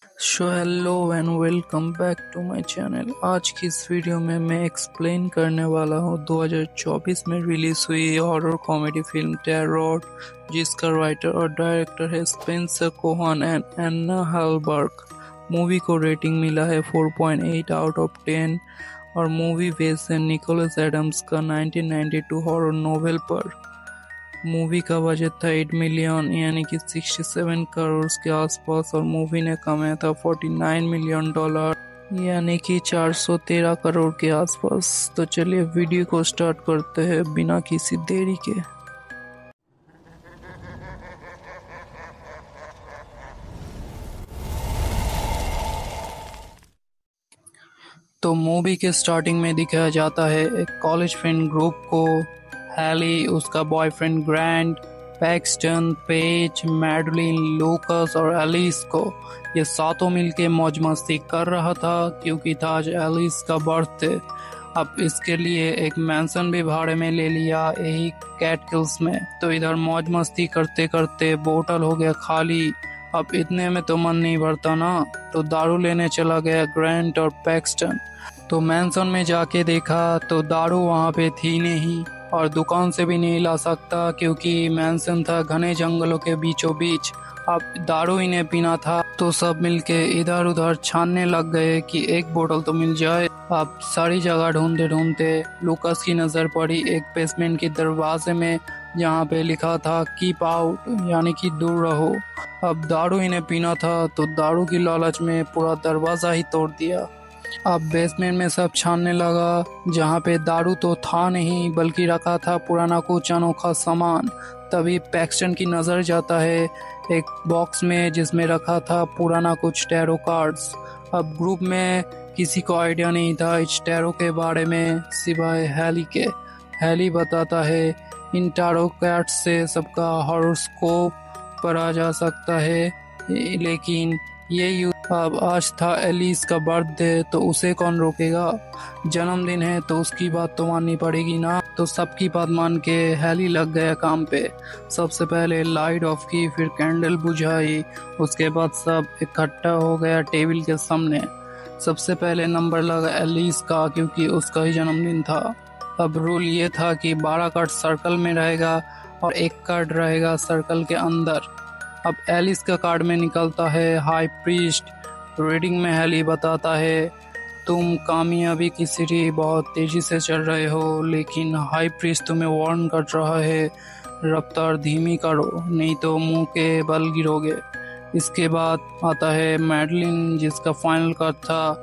Hello and welcome back to my channel. आज की इस वीडियो में मैं एक्सप्लेन करने वाला हूँ 2024 में रिलीज हुई हॉरर कॉमेडी फिल्म टेरर, जिसका राइटर और डायरेक्टर है Spencer Cohen and Anna Halberg. Movie को रेटिंग मिला है 4.8 आउट ऑफ 10 और मूवी बेस्ड है निकोलस एडम्स का 1992 हॉरर नोवेल पर। मूवी का बजट था 8 मिलियन यानी कि 67 करोड़ के आसपास और मूवी ने कमाया था 49 मिलियन डॉलर यानी कि 413 करोड़ के आसपास। तो चलिए वीडियो को स्टार्ट करते हैं बिना किसी देरी के। तो मूवी के स्टार्टिंग में दिखाया जाता है एक कॉलेज फ्रेंड ग्रुप को, हैली, उसका boyfriend Grand, Paxton, page, Madeline, लूकस और एलिस को। ये सातों मिलके मौज मस्ती कर रहा था क्योंकि था आज एलिस का बर्थडे। अब इसके लिए एक मैंसन भी भाड़े में ले लिया यही कैटकिल्स में। तो इधर मौज मस्ती करते करते बोतल हो गया खाली। अब इतने में तो मन नहीं भरता ना, तो दारू लेने चला गया ग्रैंट और पैक्सटन। तो मैंसन में जाके देखा तो दारू वहाँ पे थी नहीं और दुकान से भी नहीं ला सकता क्योंकि मैंसन था घने जंगलों के बीचों बीच। अब दारू इन्हें पीना था तो सब मिलके इधर उधर छानने लग गए कि एक बोतल तो मिल जाए। अब सारी जगह ढूंढते ढूंढते लूकस की नज़र पड़ी एक बेसमेंट के दरवाजे में जहाँ पे लिखा था कीप आउट यानी कि दूर रहो। अब दारू इन्हें पीना था तो दारू की लालच में पूरा दरवाज़ा ही तोड़ दिया। अब बेसमेंट में सब छानने लगा जहाँ पे दारू तो था नहीं बल्कि रखा था पुराना कुछ अनोखा सामान। तभी पैक्सटन की नज़र जाता है एक बॉक्स में जिसमें रखा था पुराना कुछ टैरो कार्ड्स। अब ग्रुप में किसी को आइडिया नहीं था इस टैरो के बारे में सिवाय हैली के। हैली बताता है इन टैरो कार्ड्स से सबका हॉरोस्कोप पढ़ा जा सकता है, लेकिन ये अब आज था एलिस का बर्थडे तो उसे कौन रोकेगा। जन्मदिन है तो उसकी बात तो माननी पड़ेगी ना। तो सबकी बात मान के हैली लग गया काम पे। सबसे पहले लाइट ऑफ की, फिर कैंडल बुझाई, उसके बाद सब इकट्ठा हो गया टेबल के सामने। सबसे पहले नंबर लगा एलिस का क्योंकि उसका ही जन्मदिन था। अब रूल ये था कि 12 कार्ड सर्कल में रहेगा और एक कार्ड रहेगा सर्कल के अंदर। अब एलिस का कार्ड में निकलता है हाई प्रीस्ट। रीडिंग में हैली बताता है तुम कामयाबी की सीढ़ी बहुत तेजी से चढ़ रहे हो, लेकिन हाई प्रीस्ट तुम्हें वार्न कर रहा है रफ्तार धीमी करो नहीं तो मुंह के बल गिरोगे। इसके बाद आता है मैडलिन जिसका फाइनल कार्ड था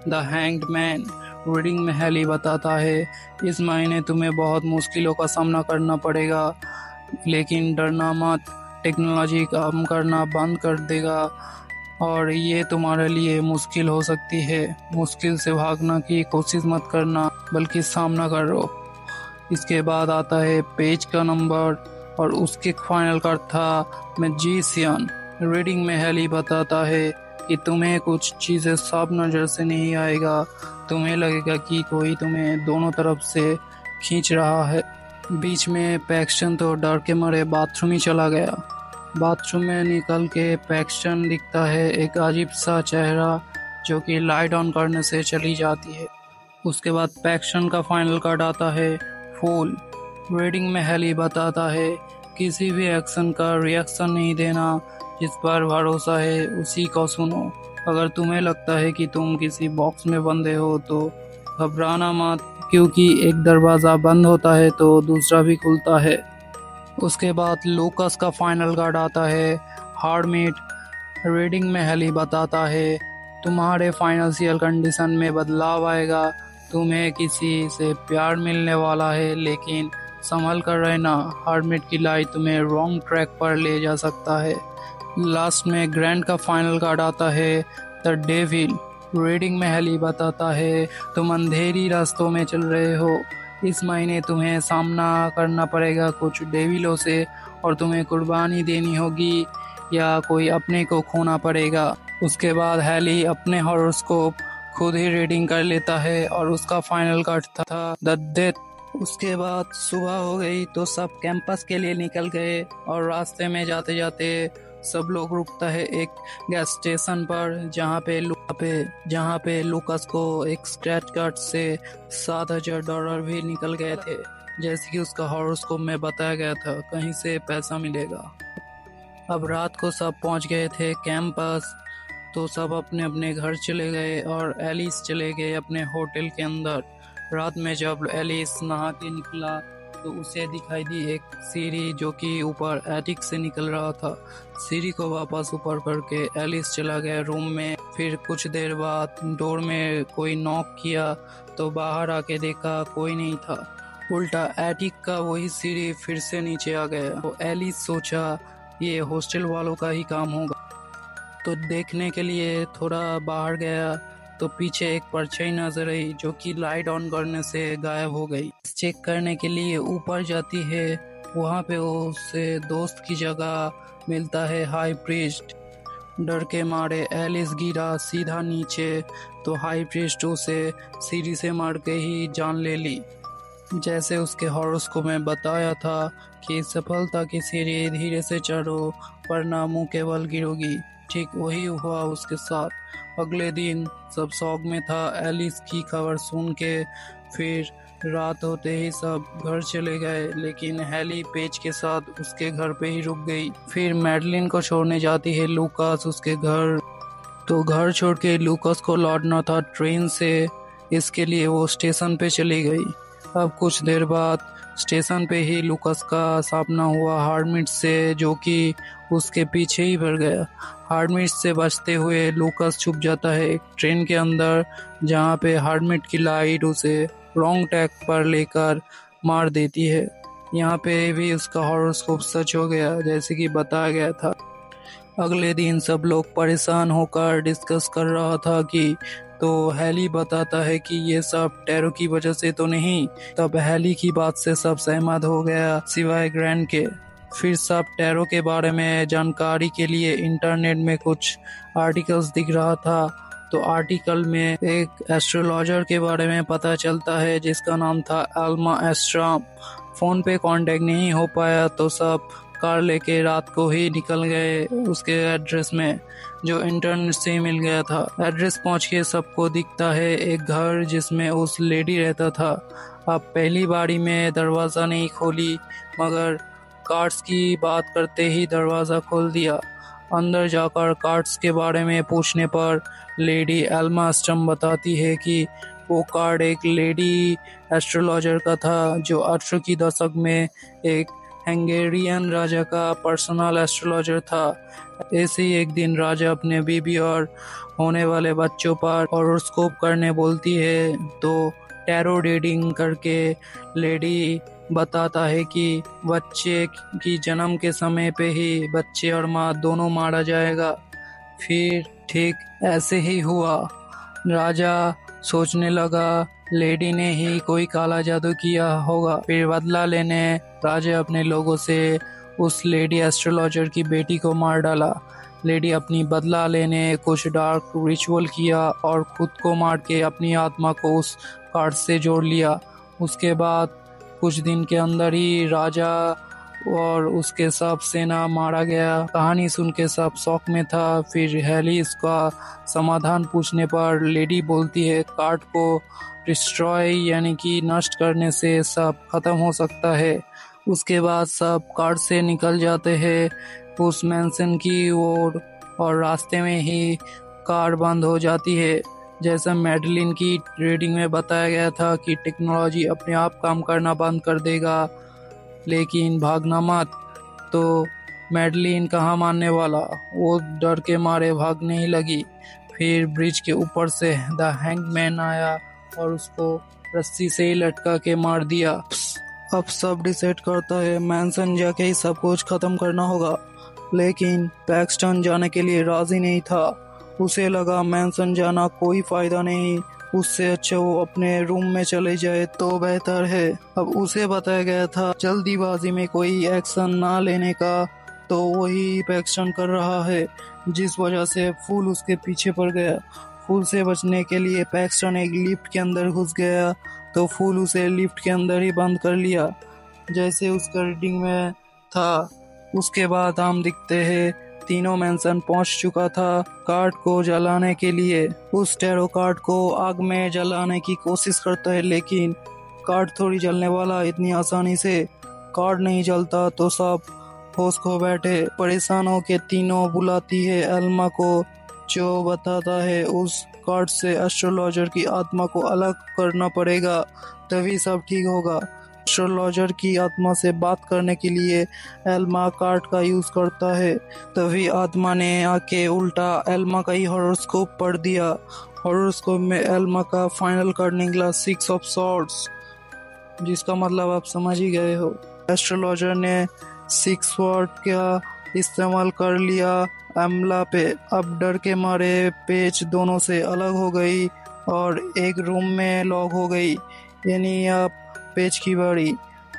द हैंग्ड मैन। रीडिंग में हैली बताता है इस महीने तुम्हें बहुत मुश्किलों का सामना करना पड़ेगा, लेकिन डरना मत, टेक्नोलॉजी काम करना बंद कर देगा और ये तुम्हारे लिए मुश्किल हो सकती है। मुश्किल से भागना की कोशिश मत करना बल्कि सामना करो। इसके बाद आता है पेज का नंबर और उसके फाइनल कार्ड था मैजिशियन। रीडिंग में हैली बताता है कि तुम्हें कुछ चीज़ें साफ नज़र से नहीं आएगा, तुम्हें लगेगा कि कोई तुम्हें दोनों तरफ से खींच रहा है। बीच में पैक्सटन तो डर के मारे बाथरूम ही चला गया। बाथरूम में निकल के पैक्सटन दिखता है एक अजीब सा चेहरा जो कि लाइट ऑन करने से चली जाती है। उसके बाद पैक्सटन का फाइनल कार्ड आता है फूल। रीडिंग में हैली बताता है किसी भी एक्शन का रिएक्शन नहीं देना, जिस पर भरोसा है उसी को सुनो। अगर तुम्हें लगता है कि तुम किसी बॉक्स में बंधे हो तो घबराना मत, क्योंकि एक दरवाज़ा बंद होता है तो दूसरा भी खुलता है। उसके बाद लूकस का फाइनल कार्ड आता है हार्डमीट। रीडिंग में हैली बताता है तुम्हारे फाइनेंशियल कंडीशन में बदलाव आएगा, तुम्हें किसी से प्यार मिलने वाला है, लेकिन संभल कर रहना, हार्डमीट की लाइट तुम्हें रॉन्ग ट्रैक पर ले जा सकता है। लास्ट में ग्रैंड का फाइनल कार्ड आता है द डेविल। रीडिंग में हैली बताता है तुम अंधेरी रास्तों में चल रहे हो, इस महीने तुम्हें सामना करना पड़ेगा कुछ डेविलों से और तुम्हें कुर्बानी देनी होगी या कोई अपने को खोना पड़ेगा। उसके बाद हैली अपने हॉरोस्कोप खुद ही रीडिंग कर लेता है और उसका फाइनल कार्ड था द डेथ। उसके बाद सुबह हो गई तो सब कैंपस के लिए निकल गए और रास्ते में जाते जाते सब लोग रुकता है एक गैस स्टेशन पर, जहाँ पे लूकास को एक स्क्रैच कार्ड से $7,000 भी निकल गए थे, जैसे कि उसका हॉरोस्कोप में बताया गया था कहीं से पैसा मिलेगा। अब रात को सब पहुंच गए थे कैंपस, तो सब अपने अपने घर चले गए और एलिस चले गए अपने होटल के अंदर। रात में जब एलिस नहा के निकला तो उसे दिखाई दी एक सीढ़ी जो कि ऊपर एटिक से निकल रहा था। सीढ़ी को वापस ऊपर करके एलिस चला गया रूम में। फिर कुछ देर बाद डोर में कोई नॉक किया तो बाहर आके देखा कोई नहीं था, उल्टा एटिक का वही सीढ़ी फिर से नीचे आ गया। तो एलिस सोचा ये हॉस्टल वालों का ही काम होगा, तो देखने के लिए थोड़ा बाहर गया तो पीछे एक परछाई नजर आई जो कि लाइट ऑन करने से गायब हो गई। चेक करने के लिए ऊपर जाती है, वहाँ पे उसे दोस्त की जगह मिलता है हाई प्रीस्ट। डर के मारे एलिस गिरा सीधा नीचे, तो हाई प्रीस्ट उसे सीढ़ी से मार के ही जान ले ली। जैसे उसके हॉरोस्कोप में बताया था कि सफलता की सीढ़ी धीरे से चढ़ो वरना मुंह केवल गिरोगी, ठीक वही हुआ उसके साथ। अगले दिन सब शौक में था एलिस की खबर सुन के। फिर रात होते ही सब घर चले गए, लेकिन हैली पेज के साथ उसके घर पे ही रुक गई। फिर मैडलिन को छोड़ने जाती है लूकास उसके घर, तो घर छोड़ के लूकास को लौटना था ट्रेन से, इसके लिए वो स्टेशन पे चली गई। अब कुछ देर बाद स्टेशन पे ही लूकास का सामना हुआ हार्डमिट से, जो कि उसके पीछे ही बढ़ गया। हार्डमिट से बचते हुए लूकास छुप जाता है एक ट्रेन के अंदर, जहाँ पे हार्डमिट की लाइट उसे रॉन्ग ट्रैक पर लेकर मार देती है। यहाँ पे भी उसका हॉरोस्कोप सच हो गया जैसे कि बताया गया था। अगले दिन सब लोग परेशान होकर डिस्कस कर रहा था कि तो हैली बताता है कि ये सब टैरो की वजह से तो नहीं। तब हैली की बात से सब सहमत हो गया सिवाय ग्रैंड के। फिर सब टैरो के बारे में जानकारी के लिए इंटरनेट में कुछ आर्टिकल्स दिख रहा था, तो आर्टिकल में एक एस्ट्रोलॉजर के बारे में पता चलता है जिसका नाम था अल्मा एस्ट्राम। फोन पे कांटेक्ट नहीं हो पाया तो सब कार लेके रात को ही निकल गए उसके एड्रेस में, जो इंटरनेट से मिल गया था। एड्रेस पहुंच के सबको दिखता है एक घर जिसमें उस लेडी रहता था। अब पहली बारी में दरवाज़ा नहीं खोली, मगर कार्ड्स की बात करते ही दरवाज़ा खोल दिया। अंदर जाकर कार्ड्स के बारे में पूछने पर लेडी अल्मा एस्ट्रम बताती है कि वो कार्ड एक लेडी एस्ट्रोलॉजर का था जो 18 की दशक में एक हंगेरियन राजा का पर्सनल एस्ट्रोलॉजर था। ऐसे ही एक दिन राजा अपने बीबी और होने वाले बच्चों पर हॉरोस्कोप करने बोलती है, तो टैरो रीडिंग करके लेडी बताता है कि बच्चे की जन्म के समय पे ही बच्चे और माँ दोनों मारा जाएगा। फिर ठीक ऐसे ही हुआ। राजा सोचने लगा लेडी ने ही कोई काला जादू किया होगा। फिर बदला लेने राजा अपने लोगों से उस लेडी एस्ट्रोलॉजर की बेटी को मार डाला। लेडी अपनी बदला लेने कुछ डार्क रिचुअल किया और खुद को मार के अपनी आत्मा को उस कार्ड से जोड़ लिया। उसके बाद कुछ दिन के अंदर ही राजा और उसके सब सेना मारा गया। कहानी सुन के सब शौक में था। फिर हैली इसका समाधान पूछने पर लेडी बोलती है कार्ड को डिस्ट्रॉय यानी कि नष्ट करने से सब खत्म हो सकता है। उसके बाद सब कार्ड से निकल जाते हैं उस मैंशन की ओर, और रास्ते में ही कार बंद हो जाती है। जैसा मैडलिन की रीडिंग में बताया गया था कि टेक्नोलॉजी अपने आप काम करना बंद कर देगा, लेकिन भागना मत। तो मैडलिन कहाँ मानने वाला, वो डर के मारे भागने ही लगी। फिर ब्रिज के ऊपर से द हैंगमैन आया और उसको रस्सी से ही लटका के मार दिया। अब सब डिसाइड करता है मैंसन जाके ही सब कुछ खत्म करना होगा, लेकिन पैक्सटन जाने के लिए राजी नहीं था। उसे लगा मैंसन जाना कोई फायदा नहीं, उससे अच्छा वो अपने रूम में चले जाए तो बेहतर है। अब उसे बताया गया था जल्दीबाजी में कोई एक्शन ना लेने का, तो वही पैक्सटन कर रहा है, जिस वजह से फूल उसके पीछे पड़ गया। फूल से बचने के लिए पैक्सटन एक लिफ्ट के अंदर घुस गया, तो फूल उसे लिफ्ट के अंदर ही बंद कर लिया जैसे उसका रीडिंग में था। उसके बाद हम दिखते हैं तीनों मेंशन पहुंच चुका था कार्ड को जलाने के लिए। उस टैरो कार्ड को आग में जलाने की कोशिश करता है, लेकिन कार्ड थोड़ी जलने वाला, इतनी आसानी से कार्ड नहीं जलता। तो सब होश खो बैठे। परेशान होकर तीनों बुलाती है एल्मा को, जो बताता है उस कार्ड से एस्ट्रोलॉजर की आत्मा को अलग करना पड़ेगा, तभी सब ठीक होगा। एस्ट्रोलॉजर की आत्मा से बात करने के लिए एल्मा कार्ड का यूज करता है, तभी आत्मा ने आके उल्टा एल्मा का ही हॉरोस्कोप पढ़ दिया। हॉरोस्कोप में एल्मा का फाइनल कार्ड निकला 6 ऑफ सॉर्ड्स, जिसका मतलब आप समझ ही गए हो। एस्ट्रोलॉजर ने 6 वर्ड का इस्तेमाल कर लिया एम्ला पे। अब डर के मारे पेज दोनों से अलग हो गई और एक रूम में लॉक हो गई, यानी अब पेज की बारी।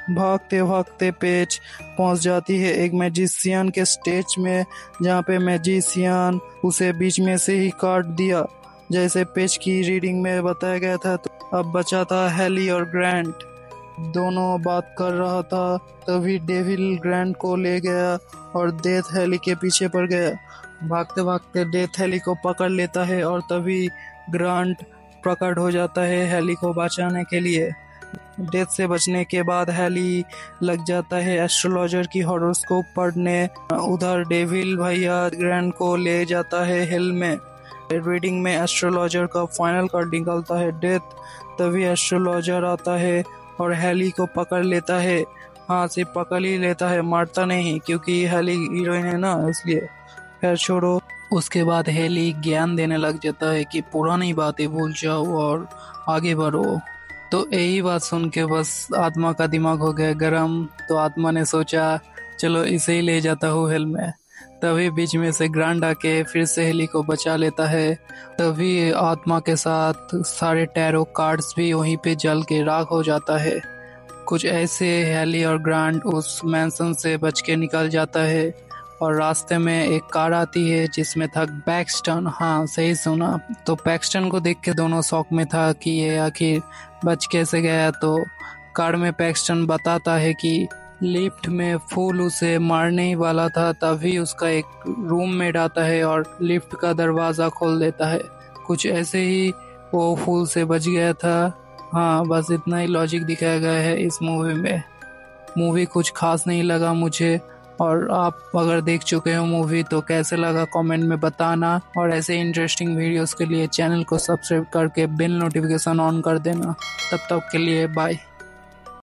भागते भागते पेज पहुंच जाती है एक मैजिशियन के स्टेज में, जहाँ पे मैजिशियन उसे बीच में से ही काट दिया, जैसे पेज की रीडिंग में बताया गया था। तो अब बचा था हैली और ग्रैंट, दोनों बात कर रहा था। तभी डेविल ग्रैंट को ले गया और डेथ हैली के पीछे पड़ गया। भागते भागते डेथ हैली को पकड़ लेता है और तभी ग्रांट प्रकट हो जाता है हैली को बचाने के लिए। डेथ से बचने के बाद हैली लग जाता है एस्ट्रोलॉजर की हॉरोस्कोप पढ़ने। उधर डेविल भैया ग्रैंट को ले जाता है हेल में। रीडिंग में एस्ट्रोलॉजर का फाइनल कार्ड निकलता है डेथ। तभी एस्ट्रोलॉजर आता है और हैली को पकड़ लेता है। हाँ, सिर्फ पकड़ ही लेता है, मारता नहीं, क्योंकि हैली हीरोइन है ना, इसलिए। खैर छोड़ो। उसके बाद हैली ज्ञान देने लग जाता है कि पुरानी बातें भूल जाओ और आगे बढ़ो। तो यही बात सुन के बस आत्मा का दिमाग हो गया गरम। तो आत्मा ने सोचा चलो इसे ही ले जाता हूँ हेल में। तभी बीच में से ग्रांड आके फिर से हेली को बचा लेता है। तभी आत्मा के साथ सारे टैरो कार्ड्स भी वहीं पे जल के राख हो जाता है। कुछ ऐसे हेली और ग्रांड उस मैंसन से बच के निकल जाता है और रास्ते में एक कार आती है जिसमें था पैक्सटन। हाँ, सही सुना। तो पैक्सटन को देख के दोनों शॉक में था कि ये आखिर बच कैसे गया। तो कार में पैक्सटन बताता है कि लिफ्ट में फूल उसे मारने ही वाला था, तभी उसका एक रूममेट आता है और लिफ्ट का दरवाज़ा खोल देता है। कुछ ऐसे ही वो फूल से बच गया था। हाँ, बस इतना ही लॉजिक दिखाया गया है इस मूवी में। मूवी कुछ खास नहीं लगा मुझे, और आप अगर देख चुके हो मूवी तो कैसे लगा कमेंट में बताना। और ऐसे इंटरेस्टिंग वीडियोस के लिए चैनल को सब्सक्राइब करके बेल नोटिफिकेशन ऑन कर देना। तब तक के लिए बाय।